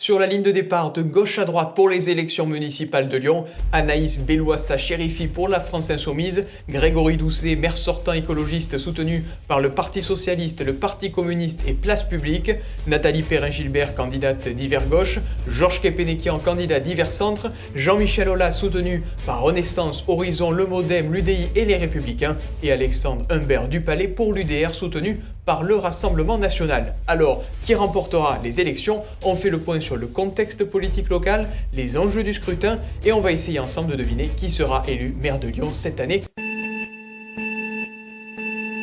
Sur la ligne de départ de gauche à droite pour les élections municipales de Lyon, Anaïs Belloissa-Chérifi pour la France Insoumise, Grégory Doucet, maire sortant écologiste soutenu par le Parti Socialiste, le Parti Communiste et Place Publique, Nathalie Perrin-Gilbert, candidate d'Hiver Gauche, Georges Kepenekian, candidat d'Hiver Centre, Jean-Michel Aulas, soutenu par Renaissance, Horizon, le Modem, l'UDI et les Républicains, et Alexandre Humbert Dupalais pour l'UDR, soutenu par le Rassemblement National. Alors, qui remportera les élections? On fait le point sur le contexte politique local, les enjeux du scrutin, et on va essayer ensemble de deviner qui sera élu maire de Lyon cette année.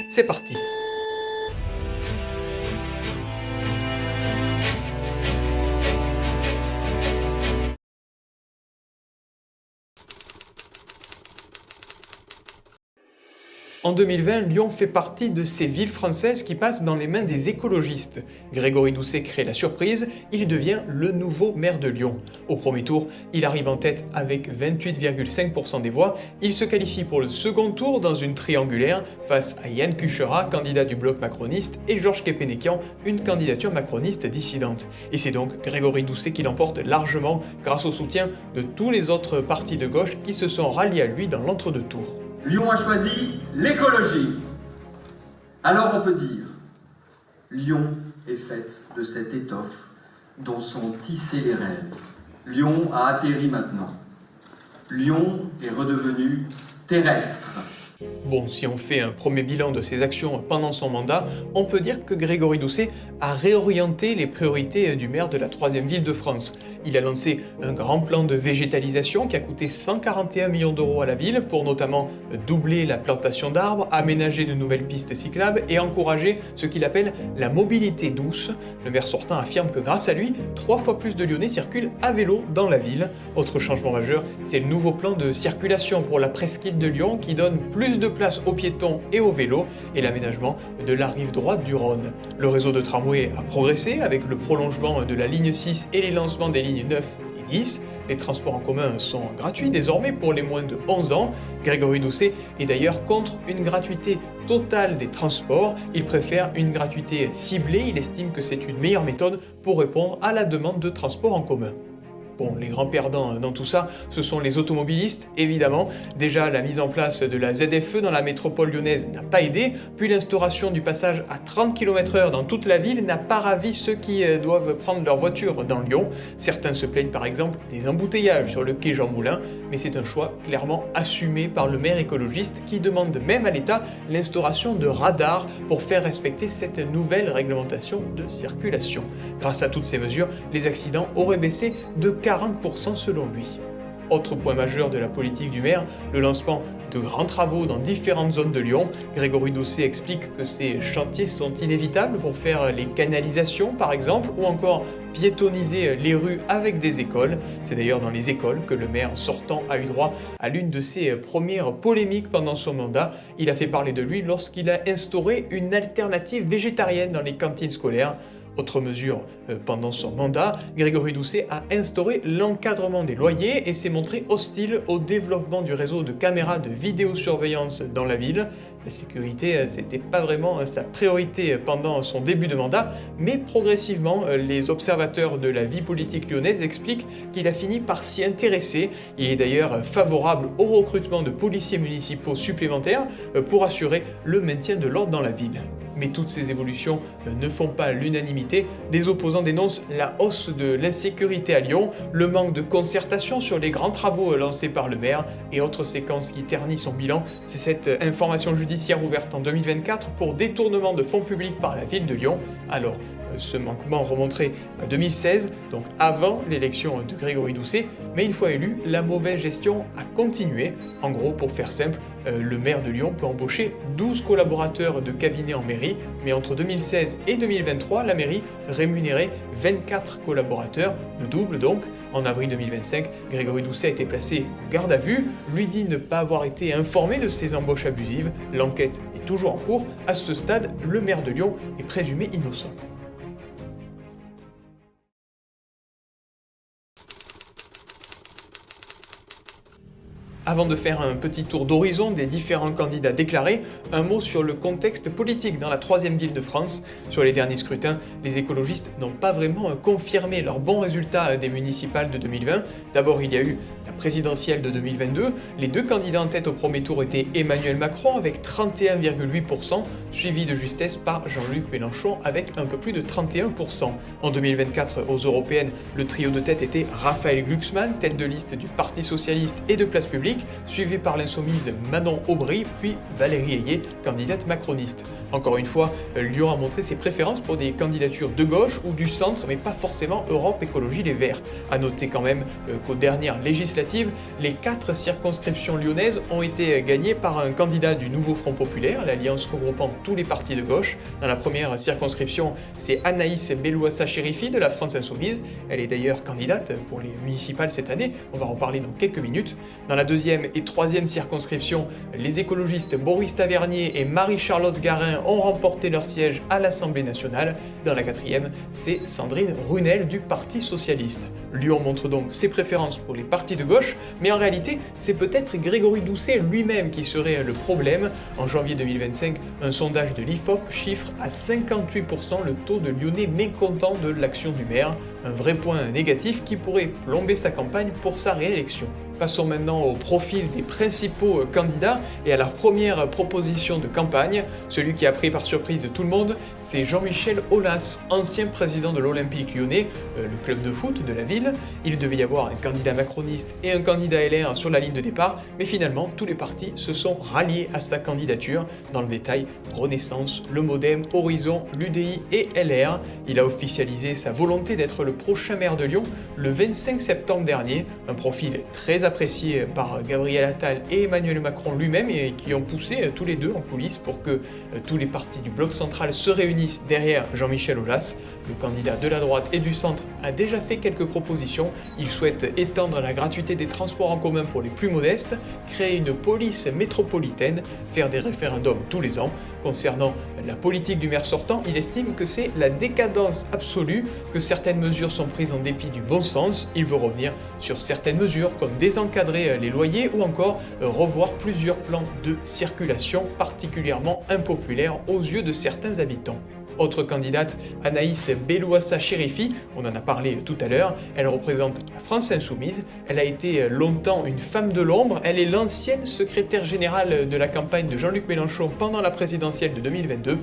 C'est parti! En 2020, Lyon fait partie de ces villes françaises qui passent dans les mains des écologistes. Grégory Doucet crée la surprise, il devient le nouveau maire de Lyon. Au premier tour, il arrive en tête avec 28,5% des voix. Il se qualifie pour le second tour dans une triangulaire face à Yann Cuchera, candidat du bloc macroniste, et Georges Kepenekian, une candidature macroniste dissidente. Et c'est donc Grégory Doucet qui l'emporte largement grâce au soutien de tous les autres partis de gauche qui se sont ralliés à lui dans l'entre-deux-tours. Lyon a choisi l'écologie. Alors on peut dire, Lyon est faite de cette étoffe dont sont tissés les rêves. Lyon a atterri maintenant. Lyon est redevenu terrestre. Bon, si on fait un premier bilan de ses actions pendant son mandat, on peut dire que Grégory Doucet a réorienté les priorités du maire de la 3e ville de France. Il a lancé un grand plan de végétalisation qui a coûté 141 millions d'euros à la ville pour notamment doubler la plantation d'arbres, aménager de nouvelles pistes cyclables et encourager ce qu'il appelle la mobilité douce. Le maire sortant affirme que grâce à lui, 3 fois plus de Lyonnais circulent à vélo dans la ville. Autre changement majeur, c'est le nouveau plan de circulation pour la presqu'île de Lyon qui donne plus de place aux piétons et aux vélos et l'aménagement de la rive droite du Rhône. Le réseau de tramway a progressé avec le prolongement de la ligne 6 et les lancements des lignes 9 et 10. Les transports en commun sont gratuits désormais pour les moins de 11 ans. Grégory Doucet est d'ailleurs contre une gratuité totale des transports. Il préfère une gratuité ciblée. Il estime que c'est une meilleure méthode pour répondre à la demande de transport en commun. Bon, les grands perdants dans tout ça, ce sont les automobilistes, évidemment. Déjà, la mise en place de la ZFE dans la métropole lyonnaise n'a pas aidé, puis l'instauration du passage à 30 km/h dans toute la ville n'a pas ravi ceux qui doivent prendre leur voiture dans Lyon. Certains se plaignent par exemple des embouteillages sur le quai Jean Moulin, mais c'est un choix clairement assumé par le maire écologiste qui demande même à l'État l'instauration de radars pour faire respecter cette nouvelle réglementation de circulation. Grâce à toutes ces mesures, les accidents auraient baissé de 40% selon lui. Autre point majeur de la politique du maire, le lancement de grands travaux dans différentes zones de Lyon. Grégory Doucet explique que ces chantiers sont inévitables pour faire les canalisations par exemple, ou encore piétoniser les rues avec des écoles. C'est d'ailleurs dans les écoles que le maire sortant a eu droit à l'une de ses premières polémiques pendant son mandat. Il a fait parler de lui lorsqu'il a instauré une alternative végétarienne dans les cantines scolaires. Autre mesure pendant son mandat, Grégory Doucet a instauré l'encadrement des loyers et s'est montré hostile au développement du réseau de caméras de vidéosurveillance dans la ville. La sécurité, c'était pas vraiment sa priorité pendant son début de mandat, mais progressivement, les observateurs de la vie politique lyonnaise expliquent qu'il a fini par s'y intéresser. Il est d'ailleurs favorable au recrutement de policiers municipaux supplémentaires pour assurer le maintien de l'ordre dans la ville. Mais toutes ces évolutions ne font pas l'unanimité. Les opposants dénoncent la hausse de l'insécurité à Lyon, le manque de concertation sur les grands travaux lancés par le maire et autre séquence qui ternit son bilan, c'est cette information judiciaire ouverte en 2024 pour détournement de fonds publics par la ville de Lyon. Alors, ce manquement remonterait à 2016, donc avant l'élection de Grégory Doucet, mais une fois élu, la mauvaise gestion a continué. En gros, pour faire simple, le maire de Lyon peut embaucher 12 collaborateurs de cabinet en mairie, mais entre 2016 et 2023, la mairie rémunérait 24 collaborateurs, le double donc. En avril 2025, Grégory Doucet a été placé en garde à vue, lui dit ne pas avoir été informé de ces embauches abusives. L'enquête est toujours en cours. À ce stade, le maire de Lyon est présumé innocent. Avant de faire un petit tour d'horizon des différents candidats déclarés, un mot sur le contexte politique dans la troisième ville de France. Sur les derniers scrutins, les écologistes n'ont pas vraiment confirmé leurs bons résultats des municipales de 2020. D'abord, il y a eu la présidentielle de 2022. Les deux candidats en tête au premier tour étaient Emmanuel Macron avec 31,8%, suivi de justesse par Jean-Luc Mélenchon avec un peu plus de 31%. En 2024, aux européennes, le trio de tête était Raphaël Glucksmann, tête de liste du Parti socialiste et de Place publique, suivi par l'insoumise Manon Aubry, puis Valérie Ayé, candidate macroniste. Encore une fois, Lyon a montré ses préférences pour des candidatures de gauche ou du centre, mais pas forcément Europe Écologie Les Verts. A noter quand même qu'aux dernières législatives, les 4 circonscriptions lyonnaises ont été gagnées par un candidat du Nouveau Front Populaire, l'alliance regroupant tous les partis de gauche. Dans la première circonscription, c'est Anaïs Bellouassa-Chérifi de la France Insoumise. Elle est d'ailleurs candidate pour les municipales cette année, on va en parler dans quelques minutes. Dans la deuxième et troisième circonscription, les écologistes Boris Tavernier et Marie-Charlotte Garin ont remporté leur siège à l'Assemblée nationale. Dans la quatrième, c'est Sandrine Runel du Parti socialiste. Lyon montre donc ses préférences pour les partis de gauche, mais en réalité, c'est peut-être Grégory Doucet lui-même qui serait le problème. En janvier 2025, un sondage de l'IFOP chiffre à 58% le taux de Lyonnais mécontents de l'action du maire, un vrai point négatif qui pourrait plomber sa campagne pour sa réélection. Passons maintenant au profil des principaux candidats et à leur première proposition de campagne. Celui qui a pris par surprise tout le monde, c'est Jean-Michel Aulas, ancien président de l'Olympique Lyonnais, le club de foot de la ville. Il devait y avoir un candidat macroniste et un candidat LR sur la ligne de départ, mais finalement tous les partis se sont ralliés à sa candidature. Dans le détail, Renaissance, le Modem, Horizon, l'UDI et LR. Il a officialisé sa volonté d'être le prochain maire de Lyon le 25 septembre dernier, un profil très apprécié par Gabriel Attal et Emmanuel Macron lui-même et qui ont poussé tous les deux en coulisses pour que tous les partis du bloc central se réunissent derrière Jean-Michel Aulas. Le candidat de la droite et du centre a déjà fait quelques propositions. Il souhaite étendre la gratuité des transports en commun pour les plus modestes, créer une police métropolitaine, faire des référendums tous les ans. Concernant la politique du maire sortant, il estime que c'est la décadence absolue, que certaines mesures sont prises en dépit du bon sens. Il veut revenir sur certaines mesures comme désencadrer les loyers ou encore revoir plusieurs plans de circulation particulièrement impopulaires aux yeux de certains habitants. Autre candidate, Anaïs Bellouassa-Chérifi, on en a parlé tout à l'heure, elle représente la France Insoumise, elle a été longtemps une femme de l'ombre, elle est l'ancienne secrétaire générale de la campagne de Jean-Luc Mélenchon pendant la présidentielle de 2022.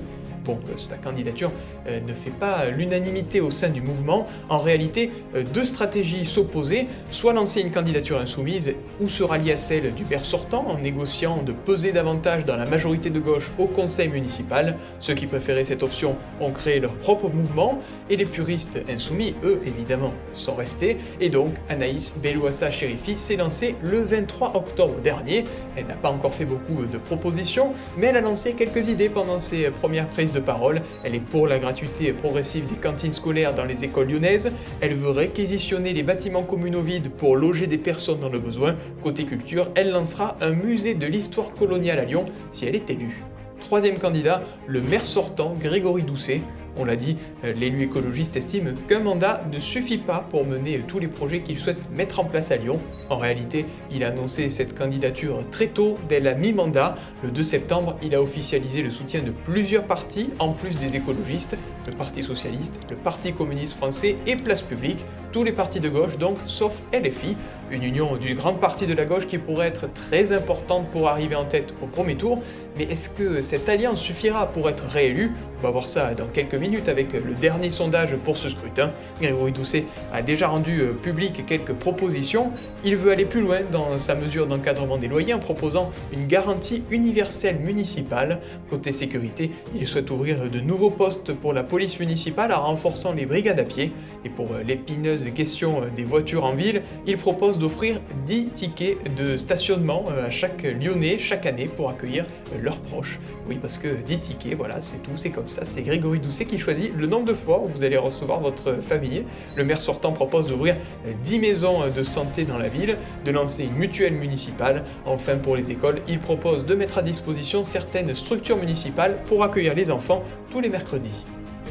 Bon, sa candidature ne fait pas l'unanimité au sein du mouvement. En réalité, deux stratégies s'opposaient, soit lancer une candidature insoumise ou se rallier à celle du maire sortant en négociant de peser davantage dans la majorité de gauche au conseil municipal. Ceux qui préféraient cette option ont créé leur propre mouvement et les puristes insoumis, eux, évidemment, sont restés. Et donc, Anaïs Bellouassa-Chérifi s'est lancée le 23 octobre dernier. Elle n'a pas encore fait beaucoup de propositions, mais elle a lancé quelques idées pendant ses premières prises de parole. Elle est pour la gratuité progressive des cantines scolaires dans les écoles lyonnaises. Elle veut réquisitionner les bâtiments communaux vides pour loger des personnes dans le besoin. Côté culture, elle lancera un musée de l'histoire coloniale à Lyon si elle est élue. Troisième candidat, le maire sortant Grégory Doucet. On l'a dit, l'élu écologiste estime qu'un mandat ne suffit pas pour mener tous les projets qu'il souhaite mettre en place à Lyon. En réalité, il a annoncé cette candidature très tôt, dès la mi-mandat. Le 2 septembre, il a officialisé le soutien de plusieurs partis, en plus des écologistes, le Parti socialiste, le Parti communiste français et Place publique. Tous les partis de gauche donc, sauf LFI, une union d'une grande partie de la gauche qui pourrait être très importante pour arriver en tête au premier tour. Mais est-ce que cette alliance suffira pour être réélu? On va voir ça dans quelques minutes avec le dernier sondage pour ce scrutin. Grégory Doucet a déjà rendu public quelques propositions. Il veut aller plus loin dans sa mesure d'encadrement des loyers en proposant une garantie universelle municipale. Côté sécurité, il souhaite ouvrir de nouveaux postes pour la police municipale en renforçant les brigades à pied. Et pour l'épineuse question des voitures en ville, il propose d'offrir 10 tickets de stationnement à chaque Lyonnais chaque année pour accueillir leurs proches. Oui, parce que 10 tickets, voilà, c'est tout, c'est comme ça. C'est Grégory Doucet qui choisit le nombre de fois où vous allez recevoir votre famille. Le maire sortant propose d'ouvrir 10 maisons de santé dans la ville, de lancer une mutuelle municipale. Enfin, pour les écoles, il propose de mettre à disposition certaines structures municipales pour accueillir les enfants tous les mercredis.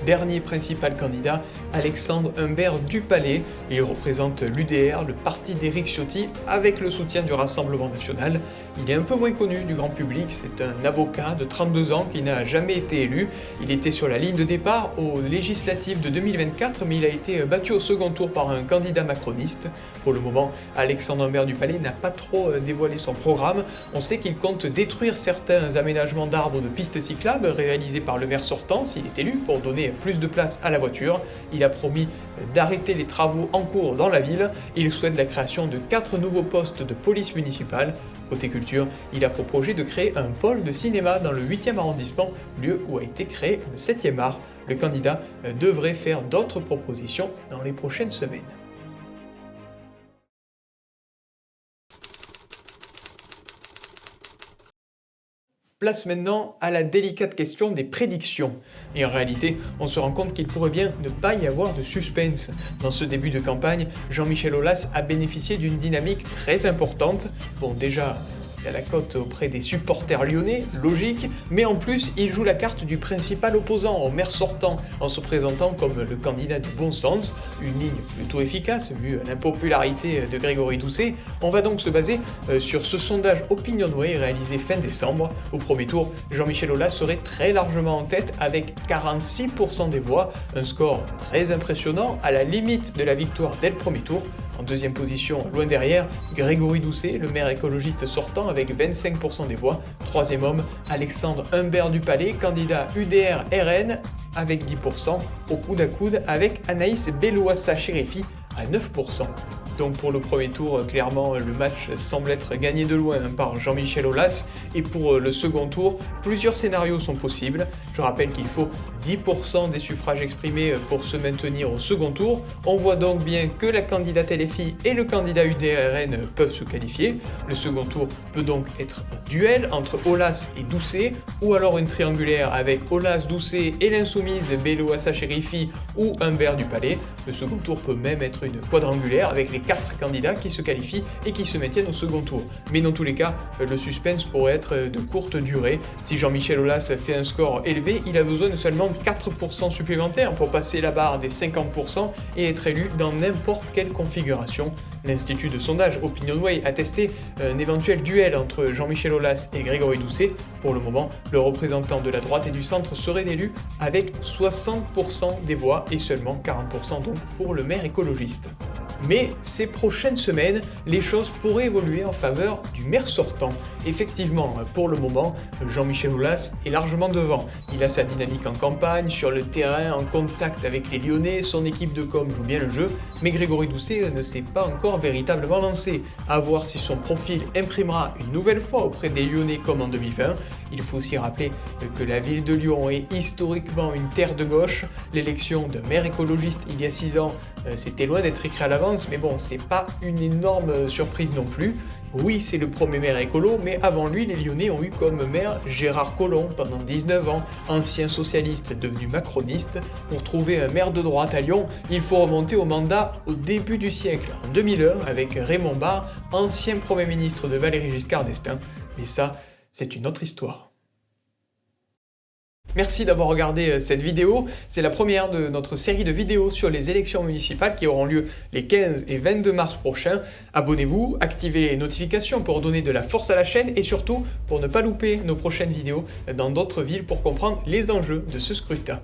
dernier principal candidat, Alexandre Humbert du Palais. Il représente l'UDR, le parti d'Éric Ciotti, avec le soutien du Rassemblement national. Il est un peu moins connu du grand public, c'est un avocat de 32 ans qui n'a jamais été élu. Il était sur la ligne de départ aux législatives de 2024, mais il a été battu au second tour par un candidat macroniste. Pour le moment, Alexandre Humbert du Palais n'a pas trop dévoilé son programme. On sait qu'il compte détruire certains aménagements d'arbres de pistes cyclables réalisés par le maire sortant s'il est élu pour donner plus de place à la voiture. Il a promis d'arrêter les travaux en cours dans la ville. Il souhaite la création de 4 nouveaux postes de police municipale. Côté culture, il a proposé de créer un pôle de cinéma dans le 8e arrondissement, lieu où a été créé le 7e art. Le candidat devrait faire d'autres propositions dans les prochaines semaines. Place maintenant à la délicate question des prédictions. Et en réalité, on se rend compte qu'il pourrait bien ne pas y avoir de suspense. Dans ce début de campagne, Jean-Michel Aulas a bénéficié d'une dynamique très importante. Bon, déjà, il a la cote auprès des supporters lyonnais, logique, mais en plus, il joue la carte du principal opposant au maire sortant en se présentant comme le candidat du bon sens, une ligne plutôt efficace vu l'impopularité de Grégory Doucet. On va donc se baser sur ce sondage OpinionWay réalisé fin décembre. Au premier tour, Jean-Michel Aulas serait très largement en tête avec 46% des voix, un score très impressionnant à la limite de la victoire dès le premier tour. En deuxième position, loin derrière, Grégory Doucet, le maire écologiste sortant avec 25% des voix. Troisième homme, Alexandre Humbert du Palais, candidat UDR-RN avec 10%, au coude à coude avec Anaïs Bellouassa-Chérifi à 9%. Donc pour le premier tour, clairement, le match semble être gagné de loin par Jean-Michel Aulas. Et pour le second tour, plusieurs scénarios sont possibles. Je rappelle qu'il faut 10% des suffrages exprimés pour se maintenir au second tour. On voit donc bien que la candidate LFI et le candidat UDR-RN peuvent se qualifier. Le second tour peut donc être un duel entre Aulas et Doucet, ou alors une triangulaire avec Aulas, Doucet et l'insoumise Bellouassa-Chérifi ou Humbert du Palais. Le second tour peut même être une quadrangulaire avec les 4 candidats qui se qualifient et qui se maintiennent au second tour. Mais dans tous les cas, le suspense pourrait être de courte durée. Si Jean-Michel Aulas fait un score élevé, il a besoin de seulement 4% supplémentaires pour passer la barre des 50% et être élu dans n'importe quelle configuration. L'Institut de sondage OpinionWay a testé un éventuel duel entre Jean-Michel Aulas et Grégory Doucet. Pour le moment, le représentant de la droite et du centre serait élu avec 60% des voix et seulement 40% donc pour le maire écologiste. Mais ces prochaines semaines, les choses pourraient évoluer en faveur du maire sortant. Effectivement, pour le moment, Jean-Michel Aulas est largement devant. Il a sa dynamique en campagne, sur le terrain, en contact avec les Lyonnais, son équipe de com joue bien le jeu, mais Grégory Doucet ne s'est pas encore véritablement lancé. À voir si son profil imprimera une nouvelle fois auprès des Lyonnais comme en 2020. Il faut aussi rappeler que la ville de Lyon est historiquement une terre de gauche. L'élection d'un maire écologiste il y a 6 ans, c'était loin d'être écrit à l'avance, mais bon, c'est pas une énorme surprise non plus. Oui, c'est le premier maire écolo, mais avant lui, les Lyonnais ont eu comme maire Gérard Collomb pendant 19 ans, ancien socialiste devenu macroniste. Pour trouver un maire de droite à Lyon, il faut remonter au mandat au début du siècle, en 2001, avec Raymond Barre, ancien Premier ministre de Valéry Giscard d'Estaing. Mais ça, c'est une autre histoire. Merci d'avoir regardé cette vidéo. C'est la première de notre série de vidéos sur les élections municipales qui auront lieu les 15 et 22 mars prochains. Abonnez-vous, activez les notifications pour donner de la force à la chaîne et surtout pour ne pas louper nos prochaines vidéos dans d'autres villes pour comprendre les enjeux de ce scrutin.